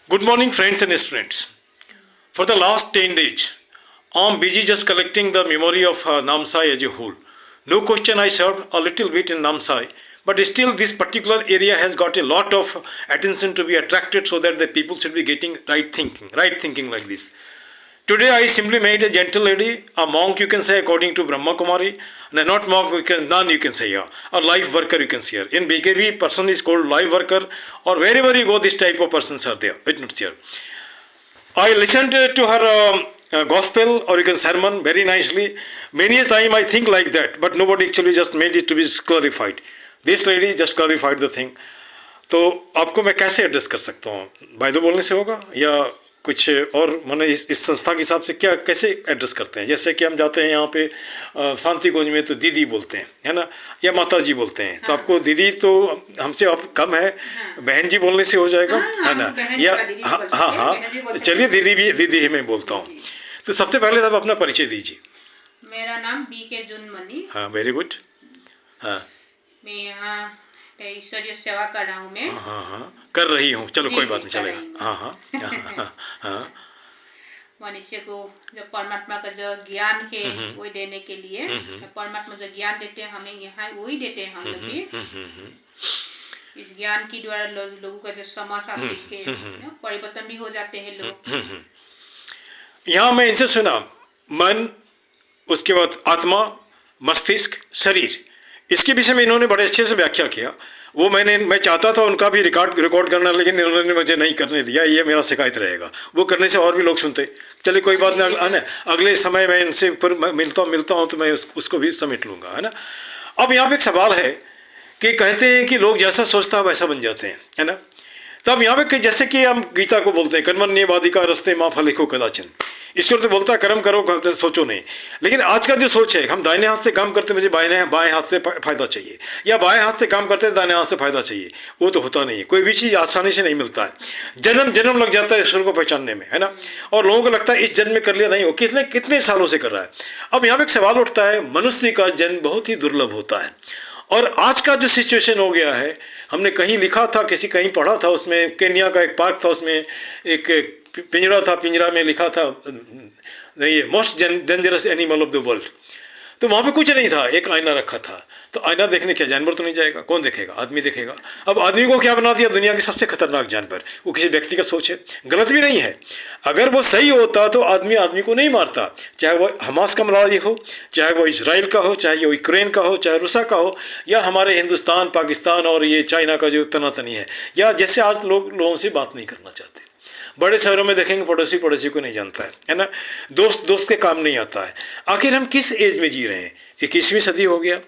Good morning, friends and students. For the last 10 days, I'm busy just collecting the memory of Namsai as a whole. No question, I served a little bit in Namsai, but still, this particular area has got a lot of attention to be attracted so that the people should be getting right thinking like this. Today, I simply made a gentle lady, a monk, you can say, according to Brahma Kumari, and not monk, nun, you can say, yeah, a life worker, you can say. Here. In BKB, person is called life worker, or wherever you go, this type of persons are there. It's not here. I listened to her gospel or you can sermon very nicely. Many a time I think like that, but nobody actually just made it to be clarified. This lady just clarified the thing. तो आपको मैं कैसे address कर सकता हूँ? By the बोलने से होगा या कुछ और? मैंने इस संस्था के हिसाब से क्या कैसे एड्रेस करते हैं? जैसे कि हम जाते हैं यहाँ पे शांति कुंज में तो दीदी बोलते हैं, है ना, या माता जी बोलते हैं। हाँ। तो आपको दीदी तो हमसे आप कम है। हाँ। बहन जी बोलने से हो जाएगा। हाँ, है ना, या हाँ हाँ हाँ, चलिए दीदी भी दीदी ही मैं बोलता हूँ। तो सबसे पहले आप अपना परिचय दीजिए। मेरा नाम बीके जुनमणि। हाँ, वेरी गुड। हाँ, मैं यहाँ ईश्वरीय सेवा कर रहा हूँ। मैं हाँ हाँ कर रही हूँ, चलो कोई बात नहीं, चलेगा। हाँ हाँ हाँ हाँ मनुष्य को जो परमात्मा का जो ज्ञान है वही देने के लिए, परमात्मा जो ज्ञान देते हैं हमें यहाँ वही देते हैं। हम लोग भी इस ज्ञान की द्वारा लोगों का जो समाज है परिवर्तन भी हो जाते हैं लोग। यहाँ मैं इनसे सुना मन, उसके बाद आत्मा, मस्तिष्क, शरीर, इसके विषय में इन्होंने बड़े अच्छे से व्याख्या किया। वो मैं चाहता था उनका भी रिकॉर्ड करना, लेकिन इन्होंने मुझे नहीं करने दिया। ये मेरा शिकायत रहेगा। वो करने से और भी लोग सुनते। चलिए कोई बात नहीं, अगले समय मैं इनसे फिर मिलता हूँ तो मैं उसको भी समेट लूँगा, है ना। अब यहाँ पे एक सवाल है कि कहते हैं कि लोग जैसा सोचता है वैसा बन जाते हैं, है ना। तो अब यहाँ पे जैसे कि हम गीता को बोलते हैं कर्मण्येवाधिकार रस्ते माँ फलेको कदाचन। ईश्वर तो बोलता है कर्म करो, सोचो नहीं। लेकिन आज का जो सोच है, हम दाहिने हाथ से काम करते मुझे बाएं हाथ से फायदा चाहिए, या बाएं हाथ से काम करते दाहिने हाथ से फायदा चाहिए, वो तो होता नहीं है। कोई भी चीज़ आसानी से नहीं मिलता है। जन्म लग जाता है ईश्वर को पहचानने में, है ना। और लोगों को लगता है इस जन्म में कर लिया, नहीं हो, कितने सालों से कर रहा है। अब यहाँ पे एक सवाल उठता है, मनुष्य का जन्म बहुत ही दुर्लभ होता है। और आज का जो सिचुएशन हो गया है, हमने कहीं लिखा था, कहीं पढ़ा था, उसमें केन्या का एक पार्क था, उसमें एक पिंजरा था, पिंजरा में लिखा था ये most dangerous animal of the world. तो वहाँ पे कुछ नहीं था, एक आईना रखा था। तो आईना देखने क्या, जानवर तो नहीं जाएगा, कौन देखेगा? आदमी देखेगा। अब आदमी को क्या बना दिया, दुनिया के सबसे खतरनाक जानवर। वो किसी व्यक्ति का सोच है, गलत भी नहीं है। अगर वो सही होता तो आदमी को नहीं मारता, चाहे वो हमास का लड़ाई हो, चाहे वो इसराइल का हो, चाहे वो यूक्रेन का हो, चाहे रूसा का हो, या हमारे हिंदुस्तान, पाकिस्तान और ये चाइना का जो तनातनी है, या जैसे आज लोगों से बात नहीं करना चाहते। बड़े शहरों में देखेंगे पड़ोसी को नहीं जानता है ना, दोस्त के काम नहीं आता है। आखिर हम किस एज में जी रहे हैं? 21वीं सदी हो गया,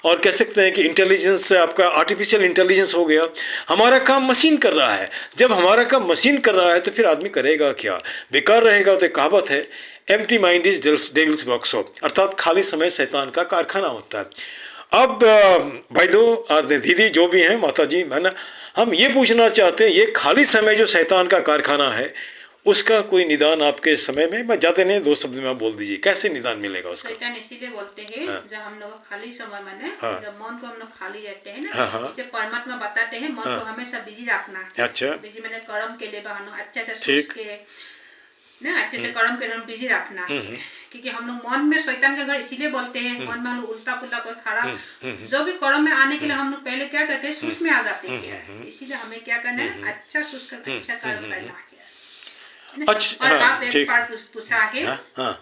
और कह सकते हैं कि इंटेलिजेंस, आपका आर्टिफिशियल इंटेलिजेंस हो गया। हमारा काम मशीन कर रहा है। जब हमारा काम मशीन कर रहा है तो फिर आदमी करेगा क्या? बेकार रहेगा। तो कहावत है, empty mind is devils workshop, अर्थात खाली समय शैतान का कारखाना होता है। अब भाई दो दीदी जो भी हैं, माता जी, है ना, हम ये पूछना चाहते हैं, ये खाली समय जो शैतान का कारखाना है, उसका कोई निदान आपके समय में? मैं जाते नहीं, 2 शब्द में आप बोल दीजिए, कैसे निदान मिलेगा उसका? शैतान इसीलिए बोलते हैं, हाँ। जब हम लोग खाली समय में, हाँ। जब मन को हम लोग खाली रहते हैं ना, हाँ। इसलिए परमात्मा बताते हैं मन को हमेशा बिजी रखना। अच्छा, बिजी मैंने कर्म के लिए अच्छे से सोच के ना, अच्छे से कर्म के हम बिजी रखना। क्योंकि हम लोग मन में शैतान का घर इसीलिए बोलते हैं, मन में हम लोग उल्टा पुल्टा कोई खराब जो भी कर्म में आने के लिए हम लोग पहले क्या करते हैं, सोच में आ जाते हैं। इसीलिए हमें क्या करना है, अच्छा सोच कर अच्छा कर्म करना है। अच्छा, और आप एक बार पूछा है,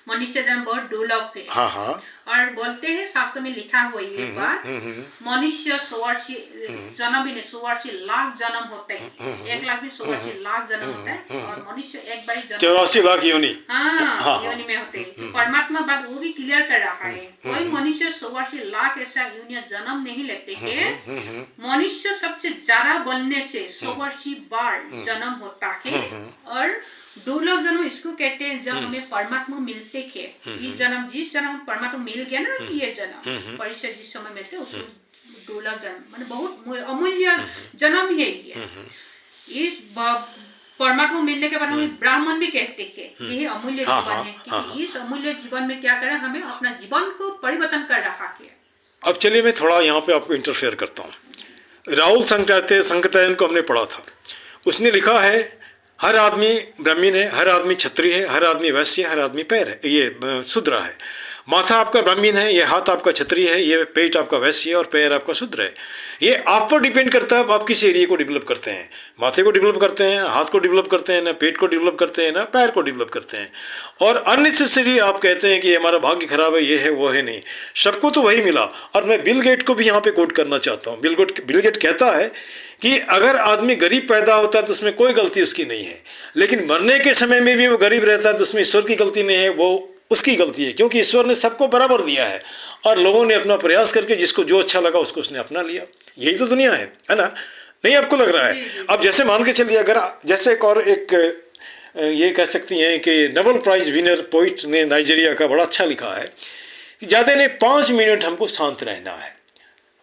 मनुष्य जन्म बहुत दुर्लभ है। हाँ हाँ। और बोलते हैं शास्त्र में लिखा हुआ ये बात, मनुष्य 184 जन्म भी नहीं, 184 लाख जन्म होते हैं। 1 लाख भी 184 लाख जन्म होता है, और मनुष्य एक बार 84 लाख योनि, हाँ, योनि में होते हैं। परमात्मा बात वो भी क्लियर कर रहा है, कोई मनुष्य 184 लाख ऐसा यूनियन जन्म नहीं लेते हैं। मनुष्य सबसे ज्यादा बनने से 184 बार जन्म होता है। और दुर्लभ जन्म इसको कहते हैं जब हमें परमात्मा मिलते हैं। जिस जन्म परमात्मा मिल गया ना, ये जन्म परिचय जिस समय मिलते हैं उसको दुर्लभ जन्म, मतलब बहुत अमूल्य जन्म है ये। इस परमात्मा मिलने के बाद हमें ब्राह्मण भी कहते हैं, यही अमूल्य जीवन है। क्योंकि इस अमूल्य जीवन में क्या करें, हमें अपना जीवन को परिवर्तन कर रहा है। अब चलिए मैं थोड़ा यहाँ पे आपको इंटरफेयर करता हूँ। राहुल संकटायन को हमने पढ़ा था। उसने लिखा है हर आदमी ब्राह्मण है, हर आदमी क्षत्रिय है, हर आदमी वैश्य है, हर आदमी पैर है, ये शूद्र है। माथा आपका ब्राह्मण है, ये हाथ आपका क्षत्रिय है, ये पेट आपका वैश्य है और पैर आपका शूद्र है। ये आप पर डिपेंड करता है आप किस एरिया को डेवलप करते हैं। माथे को डेवलप करते हैं, हाथ को डेवलप करते हैं, ना पेट को डेवलप करते हैं, ना पैर को डेवलप करते हैं। और अननेसेसरी आप कहते हैं कि हमारा भाग्य खराब है, ये है वो है, नहीं, सबको तो वही मिला। और मैं बिल गेट को भी यहाँ पे कोट करना चाहता हूँ। बिल गेट कहता है कि अगर आदमी गरीब पैदा होता है तो उसमें कोई गलती उसकी नहीं है, लेकिन मरने के समय में भी वो गरीब रहता है तो उसमें ईश्वर की गलती नहीं है, वो उसकी गलती है, क्योंकि ईश्वर ने सबको बराबर दिया है और लोगों ने अपना प्रयास करके जिसको जो अच्छा लगा उसको उसने अपना लिया। यही तो दुनिया है ना? नहीं आपको लग रहा है? अब जैसे मान के चलिए, अगर जैसे एक ये कह सकती हैं कि नोबेल प्राइज विनर पोइट ने नाइजीरिया का बड़ा अच्छा लिखा है कि ज़्यादा नहीं 5 मिनट हमको शांत रहना है,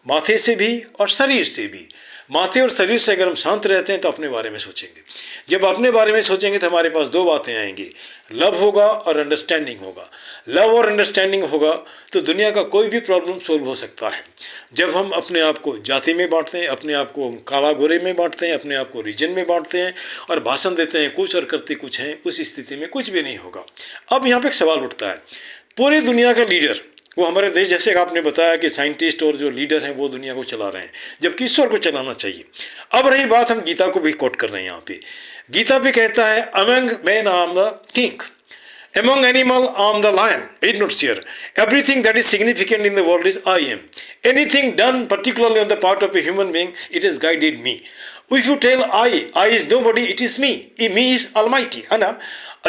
माथे से भी और शरीर से भी। माथे और शरीर से अगर हम शांत रहते हैं तो अपने बारे में सोचेंगे। जब अपने बारे में सोचेंगे तो हमारे पास 2 बातें आएंगी, लव होगा और अंडरस्टैंडिंग होगा। लव और अंडरस्टैंडिंग होगा तो दुनिया का कोई भी प्रॉब्लम सोल्व हो सकता है। जब हम अपने आप को जाति में बांटते हैं, अपने आप को काला गोरे में बांटते हैं, अपने आप को रीजन में बांटते हैं और भाषण देते हैं कुछ और करते कुछ हैं, उस स्थिति में कुछ भी नहीं होगा। अब यहाँ पर एक सवाल उठता है, पूरी दुनिया का लीडर वो हमारे देश, जैसे आपने बताया कि साइंटिस्ट और जो लीडर हैं वो दुनिया को चला रहे हैं, जबकि ईश्वर को चलाना चाहिए। अब रही बात, हम गीता को भी कोट कर रहे हैं यहाँ पे। गीता पे कहता है, among man I am the king, among animal I am the lion, it not share. Everything that is significant in the world is I am. Anything done particularly on the part of a human being, it has guided me. If you tell I is nobody, it is me. Me is almighty, है ना?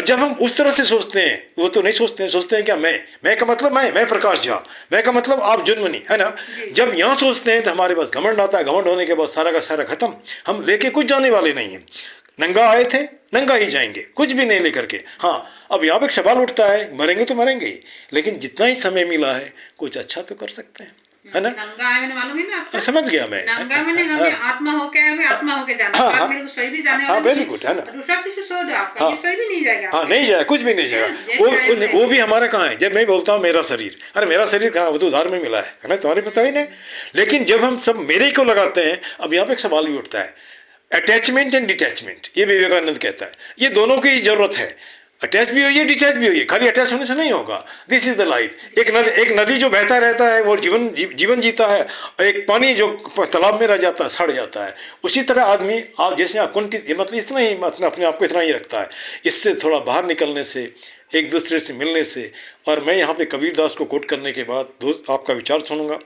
जब हम उस तरह से सोचते हैं, वो तो नहीं सोचते हैं, सोचते हैं क्या मैं का मतलब मैं प्रकाश झा, मैं का मतलब आप जुनमनी, है ना? जब यहाँ सोचते हैं तो हमारे पास घमंड आता है, घमंड होने के बाद सारा का सारा खत्म, हम लेके कुछ जाने वाले नहीं हैं। नंगा आए थे, नंगा ही जाएंगे, कुछ भी नहीं लेकर के। हाँ, अब यहाँ पे एक सवाल उठता है, मरेंगे तो मरेंगे ही, लेकिन जितना ही समय मिला है कुछ अच्छा तो कर सकते हैं, है ना? नंगा आए मैंने मालूम है ना आपको? समझ गया मैं। नंगा मैंने हमें आत्मा होके आए, आत्मा होके जाना। हाँ, मेरे को सही भी जाने हाँ, वेरी गुड, है ना? दूसरा चीज से छोड़ दो आपका, ये सही भी नहीं जाएगा। हाँ, नहीं जाएगा, कुछ भी नहीं जाएगा। वो भी हमारा कहाँ है? जब मैं बोलता हूँ मेरा शरीर, अरे मेरा शरीर कहाँ, वो तो उधार में मिला है ना? तुम्हारे पता ही नहीं। लेकिन जब हम सब मेरे को लगाते हैं, अब यहाँ पे एक सवाल भी उठता है, अटैचमेंट एंड डिटैचमेंट। ये विवेकानंद कहता है, ये दोनों की जरूरत है। अटैच भी होइए, डिटैच भी होइए, खाली अटैच होने से नहीं होगा। This is the life. एक नदी जो बहता रहता है वो जीवन जीता है, और एक पानी जो तालाब में रह जाता है सड़ जाता है। उसी तरह आदमी, आप जैसे आप कुंठित, मतलब इतना ही, मतलब अपने आप को इतना ही रखता है। इससे थोड़ा बाहर निकलने से, एक दूसरे से मिलने से, और मैं यहाँ पे कबीर दास को कोट करने के बाद दोस्त आपका विचार सुनूंगा।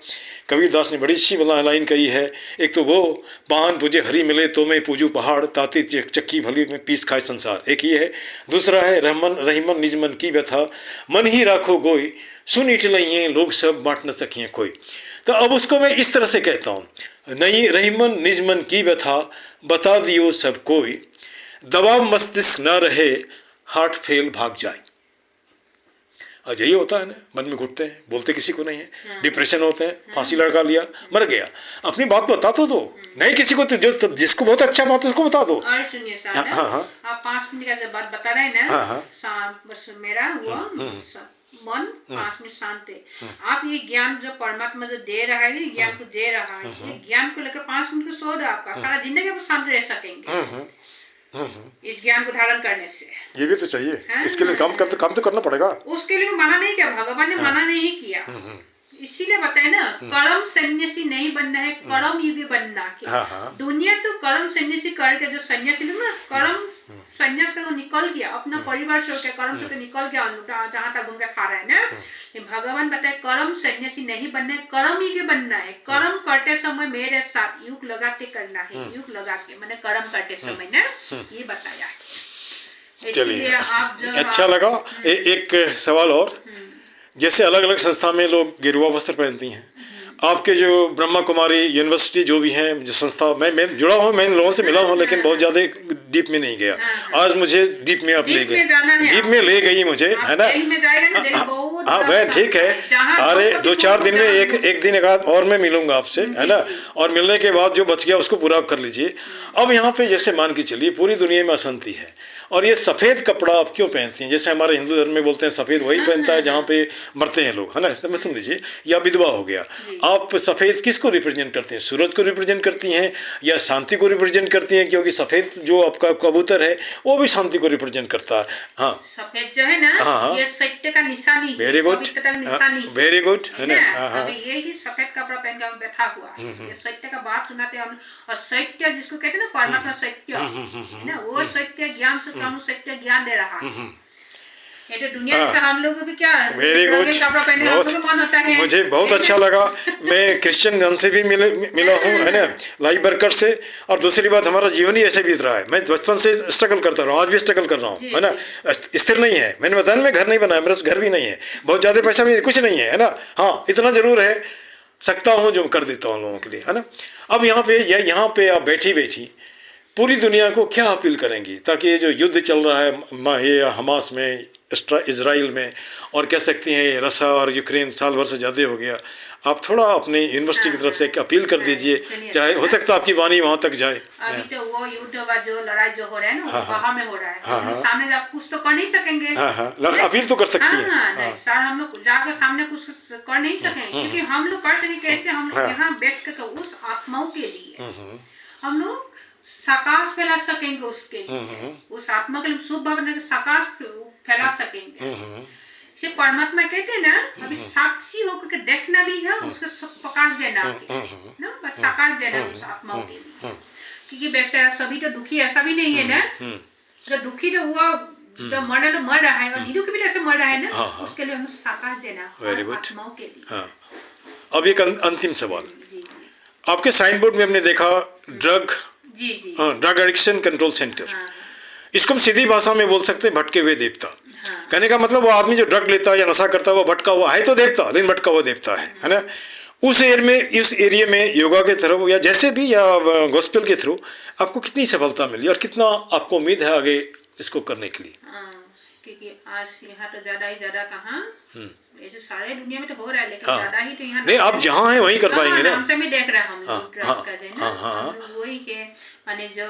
कबीर दास ने बड़ी अच्छी लाइन कही है। एक तो वो, पान पूजे हरी मिले तो मैं पूजू पहाड़, ताती चक्की भली में पीस खाए संसार, एक ये है। दूसरा है, रहीमन निज मन की व्यथा, मन ही राखो गोई, सुन इटलइए लोग सब बांट न सकिए कोई। तो अब उसको मैं इस तरह से कहता हूँ, नहीं रहीमन निज मन की व्यथा, बता दियो सब कोई, दबाव मस्तिष्क न रहे, हार्ट फेल भाग जाए। आज यही होता है ना, मन में घुटते हैं, बोलते किसी को नहीं है, डिप्रेशन होते हैं, फांसी लड़का लिया, मर गया। अपनी बात बता तो दो, नहीं किसी को, जो जिसको बहुत अच्छा बात है उसको बता दो। और सुनिए सर, आप 5 मिनट का जब बात बता रहे हैं ना, बस मेरा हुआ मन 5 मिनट शांत है। आप ये ज्ञान जो परमात्मा जो दे रहा है, ये ज्ञान को दे रहा है, ये ज्ञान को लेकर 5 मिनट को सो दो, आपका सारा जिंदगी आप शांत रह सकेंगे इस ज्ञान को धारण करने से। ये भी तो चाहिए, इसके लिए काम तो करना पड़ेगा। उसके लिए मना नहीं किया, भगवान ने मना नहीं किया, इसीलिए बताए ना, कर्म सन्यासी नहीं बनना है, कर्म युगी बनना के। दुनिया तो कर्म सन्यासी करके, जो सन्यासी लोग ना कर्म सन्यास कर निकल गया, अपना परिवार से होकर कर्म से निकल गया, जहाँ तक घूम के खा रहा है ना। भगवान बताए कर्म सन्यासी नहीं बनना है, कर्म युगी बनना है। कर्म करते समय मेरे साथ युग लगा के करना है, युग लगा के मैंने कर्म करते समय ना, ये बताया है। इसलिए आप जो अच्छा लगा। एक सवाल और, जैसे अलग अलग संस्था में लोग गेरुआ वस्त्र पहनती हैं, आपके जो ब्रह्मा कुमारी यूनिवर्सिटी जो भी हैं, जो संस्था, मैं जुड़ा हूँ, मैं इन लोगों से मिला हूँ, लेकिन बहुत ज़्यादा डीप में नहीं गया। आज मुझे डीप में आप ले गए, डीप में ले गई मुझे, है ना? बहुत हाँ बड़ा बहन ठीक संस्था है। जहाँ अरे द्रौपदी 2-4 दिन में मुर्मू एक दिन एक आध और मैं मिलूंगा आपसे, है ना। जी। और मिलने के बाद जो बच गया उसको पूरा कर लीजिए। अब यहाँ पे जैसे मान के चलिए पूरी दुनिया में अशांति है, और ये सफ़ेद कपड़ा आप क्यों पहनती हैं? जैसे हमारे हिंदू धर्म में बोलते हैं सफ़ेद वही पहनता है जहाँ पे मरते हैं लोग, है ना। इसमें सुन लीजिए, या विधवा हो गया। आप सफ़ेद किसको रिप्रेजेंट करते हैं? सूरज को रिप्रेजेंट करती हैं या शांति को रिप्रेजेंट करती हैं? क्योंकि सफ़ेद जो आपका कबूतर है वो भी शांति को रिप्रेजेंट करता है। हाँ, सफेद जो है ना, हाँ, हाँ। ये सत्य का निशानी है, वेरी गुड, पवित्रता का निशानी है। वेरी गुड, है है ना। ना। हाँ, हाँ। अभी ये ही सफेद कपड़ा पहन के बैठा हुआ है, ये सत्य का बात सुनाते हैं हम। और सत्य जिसको कहते हैं ना, परमात्मा सत्य है ना, वो सत्य ज्ञान से हम सत्य ज्ञान दे रहा है। ये तो दुनिया से हम लोग भी क्या वेरी गुड, कपड़ा पहने हम लोग को मन होता है। मुझे बहुत अच्छा लगा। मैं क्रिश्चियन जन से भी मिला हूँ, है ना, लाइव वर्कर से। और दूसरी बात, हमारा जीवन ही ऐसे बीत रहा है। मैं बचपन से स्ट्रगल करता रहा हूँ, आज भी स्ट्रगल कर रहा हूँ, है ना। स्थिर नहीं है। मैंने बताया ना, मैं घर नहीं बनाया, मेरा घर भी नहीं है, बहुत ज़्यादा पैसा भी कुछ नहीं है ना। हाँ, इतना ज़रूर है, सकता हूँ जो कर देता हूँ लोगों के लिए, है ना। अब यहाँ पे आप बैठी बैठी पूरी दुनिया को क्या अपील करेंगी, ताकि ये जो युद्ध चल रहा है ये हमास में, इजराइल में, और कह सकती हैं रशिया और यूक्रेन, साल भर से ज़्यादा हो गया, आप थोड़ा अपनी यूनिवर्सिटी की तरफ से एक अपील कर दीजिए, चाहे हो सकता है आपकी वाणी वहाँ तक जाए। अभी तो वो युद्ध व जो लड़ाई जो हो रहा है ना, वो बाहर में हो रहा है। हाँ, हम लोग सामने जा कुछ तो कर नहीं सकेंगे। हाँ, हाँ, अपील तो कर सकती हैं। हाँ, नहीं सर, हम लोग जाकर सामने कुछ कर नहीं सकेंगे, क्योंकि हम लोग कर सकेंगे कैसे? हम लोग यहाँ बैठ कर उस आत्माओं के लिए हम लोग सकाश फैला सकेंगे, उसके लिए उस आत्मा के लिए शुभ भावना के सकाश फैला सकेंगे। से परमात्मा कहते हैं ना, अभी साक्षी होकर के देखना भी है, उसको सब प्रकाश देना भी ना, प्रकाश देना उस आत्माओं के लिए। क्योंकि वैसे सभी तो दुखी ऐसा भी नहीं है ना, जो दुखी तो वो जो मर रहा है, और निरुखी भी ऐसे मर रहा है ना, उसके लिए हम साकाश देना आत्माओं के लिए। अब एक अंतिम सवाल, आपके साइन बोर्ड में हमने देखा drug drug addiction control centre. इसको हम सीधी भाषा में बोल सकते हैं भटके हुए देवता। कहने का मतलब वो आदमी जो ड्रग लेता है या नशा करता है वो भटका हुआ है, तो देवता, लेकिन भटका हुआ देवता है ना। उस एरिया में योगा के थ्रू या जैसे भी, या गॉस्पेल के थ्रू आपको कितनी सफलता मिली और कितना आपको उम्मीद है आगे इसको करने के लिए? क्योंकि आज यहाँ तो ज्यादा ही ज्यादा कहाँ, ऐसे सारे दुनिया में तो हो रहा है, लेकिन ज्यादा ही तो यहाँ नहीं, आप जहाँ हैं वहीं कर पाएंगे ना। हमसे भी देख रहे हैं हम लोग ड्रग्स का जो है ना, हम लोग वही के माने जो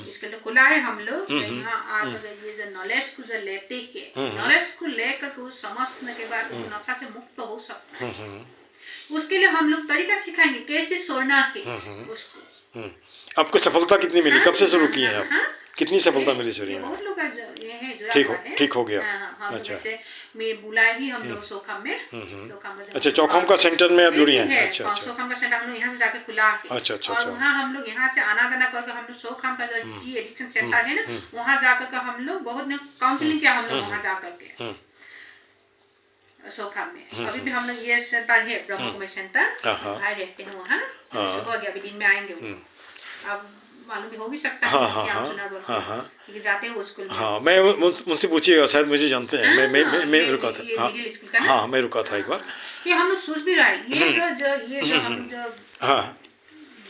इसके लिए खुला है हम लोग यहाँ आकर ये जो नॉलेज को जो लेते के, नॉलेज को लेकर के उस समझने के बाद नशा से मुक्त हो सकता है। उसके लिए हम लोग तरीका सिखाएंगे कैसे छोड़ना के उसको। आपको सफलता कितनी मिली, कब से शुरू किए हैं आप? कितनी सफलता मिली सर? बहुत लोग ठीक हो गया। अच्छा, जैसे मैं बुलाए भी हम लोग सोखम में, अच्छा, चौखम का सेंटर में आप जुड़ी हैं? अच्छा, सोखम का सेंटर हम लोग यहाँ से जाके खुला के, अच्छा, और वहाँ हम लोग यहाँ से आना जाना करके हम लोग सोखम का जो एडिक्शन सेंटर है ना, वहाँ जाकर के हम लोग बहुत काउंसलिंग किया हम लोग वहाँ जाकर के सोखम में। अभी भी हम लोग ये सेंटर है ब्रह्म कुमारी सेंटर, भाई रहते हैं वहाँ, सुबह गया, अभी दिन में आएंगे वो। अब मालूम भी हो भी सकता है क्योंकि जाते हैं वो स्कूल में। हाँ, मैं मुझसे पूछिएगा, शायद मुझे जानते हैं। मैं रुका था। हाँ, मैं रुका था एक बार। कि हम लोग सोच भी रहे ये जो हम जो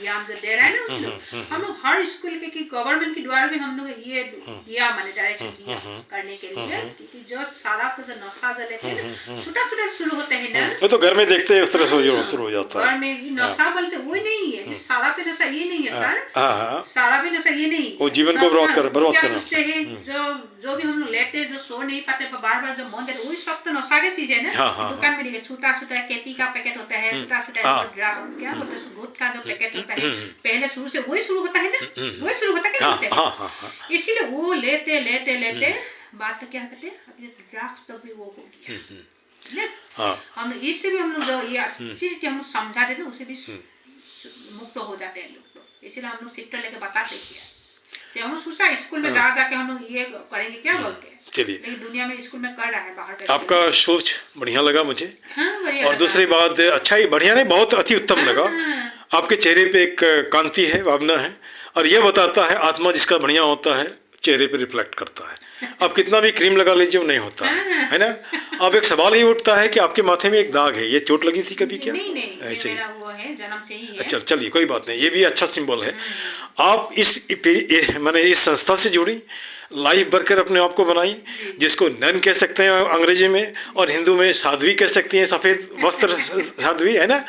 ज्ञान जो दे रहे हैं ना, हम लोग हर स्कूल के कि गवर्नमेंट के द्वारा भी हम लोग ये दिया माने डायरेक्शन दिया करने के लिए, क्योंकि जो सारा को जो नशा जो लेते हैं छोटा शुरू होते हैं ना, वो तो घर में देखते हैं उस तरह से शुरू हो जाता है। घर में ये नशा बोलते वही नहीं है, सारा पे नशा ये नहीं है सर, सारा पे नशा ये नहीं, वो जीवन को बर्बाद कर सोचते हैं जो भी हम लोग लेते हैं, जो सो नहीं पाते बार बार जो मन देते, वही सब तो नशा के चीज है ना। दुकान में देखिए छोटा केपी का पैकेट होता है, छोटा क्या बोलते हैं गुटखा जो पैकेट पहले शुरू से वही शुरू होता है ना, वही शुरू होता है, इसीलिए वो लेते बात तो क्या कहते हैं, अपने ड्रग्स तो भी वो हो गया। हम इससे भी हम लोग जो ये चीज हम समझा देते हैं, उसे भी मुक्त हो जाते हैं लोग, इसीलिए हम लोग शिफ्टर लेके बताते हैं। हम लोग सोचा स्कूल में जाके हम लोग ये करेंगे क्या बोल के, चलिए, लेकिन दुनिया में स्कूल में कर रहा है बाहर। आपका सोच बढ़िया लगा मुझे। और दूसरी बात, अच्छा ही बढ़िया नहीं, बहुत अति उत्तम लगा। आपके चेहरे पे एक कांति है, भावना है, और यह बताता है आत्मा जिसका बढ़िया होता है चेहरे पे रिफ्लेक्ट करता है। आप कितना भी क्रीम लगा लीजिए वो नहीं होता है ना। अब एक सवाल ही उठता है कि आपके माथे में एक दाग है, ये चोट लगी थी कभी क्या? नहीं, ऐसे मेरा वो है, जन्म से ही है। अच्छा, चलिए कोई बात नहीं, ये भी अच्छा सिंबल है। आप इस माने इस संस्था से जुड़ी, लाइफ वर्कर अपने आप को बनाइए, जिसको नन कह सकते हैं अंग्रेजी में, और हिंदू में साध्वी कह सकती हैं, सफ़ेद वस्त्र साध्वी, है ना।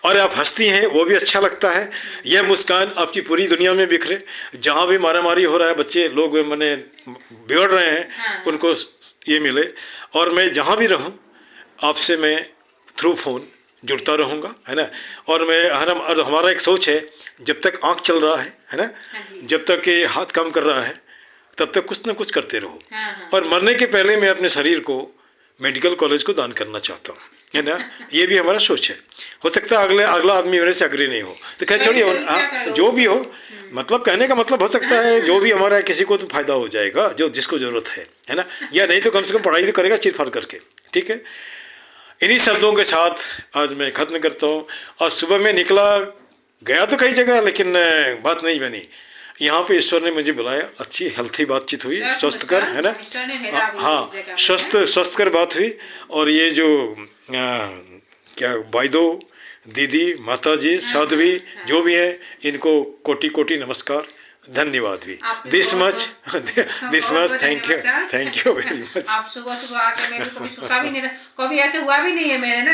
और आप हंसती हैं, वो भी अच्छा लगता है। यह मुस्कान आपकी पूरी दुनिया में बिखरे, जहाँ भी मारामारी हो रहा है, बच्चे लोग मैंने बिगड़ रहे हैं, उनको ये मिले। और मैं जहाँ भी रहूँ आपसे मैं थ्रू फोन जुड़ता रहूँगा, है ना। और हमारा एक सोच है, जब तक आँख चल रहा है ना, जब तक ये हाथ काम कर रहा है, तब तक कुछ ना कुछ करते रहो। और मरने के पहले मैं अपने शरीर को मेडिकल कॉलेज को दान करना चाहता हूँ, है ना। ये भी हमारा सोच है। हो सकता है अगला आदमी मेरे से अग्री नहीं हो, तो खैर छोड़िए, जो भी हो, मतलब कहने का मतलब हो सकता है जो भी हमारा किसी को तो फायदा हो जाएगा, जो जिसको ज़रूरत है ना। या नहीं तो कम से कम पढ़ाई तो करेगा चिर फाड़ करके, ठीक है। इन्हीं शब्दों के साथ आज मैं ख़त्म करता हूँ। और सुबह में निकला गया तो कई जगह, लेकिन बात नहीं बनी। यहाँ पे ईश्वर ने मुझे बुलाया, अच्छी हेल्थी बातचीत हुई, स्वस्थकर, है ना। हाँ, स्वस्थकर बात हुई। और ये जो क्या भाईदो, दीदी, माताजी, साध्वी जो भी हैं, इनको कोटि कोटि नमस्कार, धन्यवाद भी। This much thank you very much. आप सुबह सुबह आके, मैं तो कभी सोचा भी नहीं था, कभी ऐसे हुआ भी नहीं है मेरे ना।